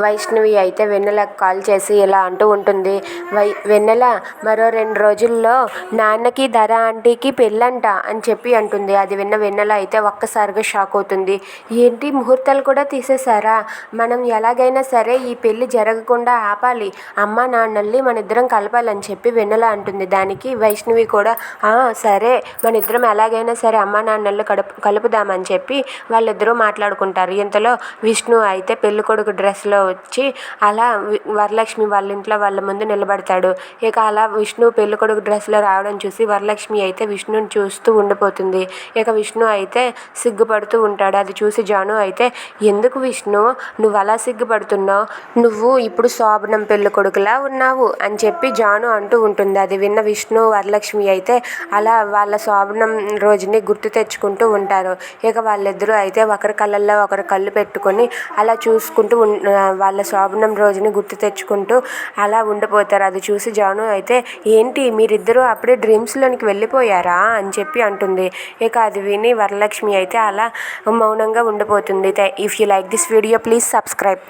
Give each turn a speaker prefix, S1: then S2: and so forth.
S1: వైష్ణవి అయితే వెన్నెలకు కాల్ చేసి ఇలా అంటూ ఉంటుంది. వెన్నెల, మరో 2 రోజుల్లో నాన్నకి ధర ఆంటీకి పెళ్ళంట అని చెప్పి అంటుంది. అది విన్న వెన్నెల అయితే ఒక్కసారిగా షాక్ అవుతుంది. ఏంటి, ముహూర్తాలు కూడా తీసేశారా? మనం ఎలాగైనా సరే ఈ పెళ్ళి జరగకుండా ఆపాలి, అమ్మ నాన్నల్ని మనిద్దరం కలపాలని చెప్పి వెన్నెల అంటుంది. దానికి వైష్ణవి కూడా సరే, మనిద్దరం ఎలాగైనా సరే అమ్మ నాన్నల్ని కలుపుదామని చెప్పి వాళ్ళిద్దరూ మాట్లాడుకుంటారు. ఇంతలో విష్ణు అయితే పెళ్ళికొడుకు డ్రెస్లో వచ్చి అలా వరలక్ష్మి వాళ్ళ ఇంట్లో వాళ్ళ ముందు నిలబడతాడు. ఇక అలా విష్ణు పెళ్ళికొడుకు డ్రెస్లో రావడం చూసి వరలక్ష్మి అయితే విష్ణుని చూస్తూ ఉండిపోతుంది. ఇక విష్ణు అయితే సిగ్గుపడుతూ ఉంటాడు. అది చూసి జాను అయితే, ఎందుకు విష్ణు నువ్వు అలా సిగ్గుపడుతున్నావు? నువ్వు ఇప్పుడు శోభనం పెళ్ళికొడుకులా ఉన్నావు అని చెప్పి జాను అంటూ ఉంటుంది. అది విన్న విష్ణు వరలక్ష్మి అయితే అలా వాళ్ళ శోభనం రోజుని గుర్తు తెచ్చుకుంటూ ఉంటారు. ఇక వాళ్ళిద్దరూ అయితే ఒకరి కళ్ళల్లో ఒకరు కళ్ళు పెట్టుకొని అలా చూసుకుంటూ వాళ్ళ శోభనం రోజుని గుర్తు తెచ్చుకుంటూ అలా ఉండిపోతారు. అది చూసి జాను అయితే, ఏంటి మీరిద్దరూ అప్పుడే డ్రీమ్స్లోనికి వెళ్ళిపోయారా అని చెప్పి అంటుంది. ఇక అది విని వరలక్ష్మి అయితే అలా మౌనంగా ఉండిపోతుంది. If you like this video, please subscribe.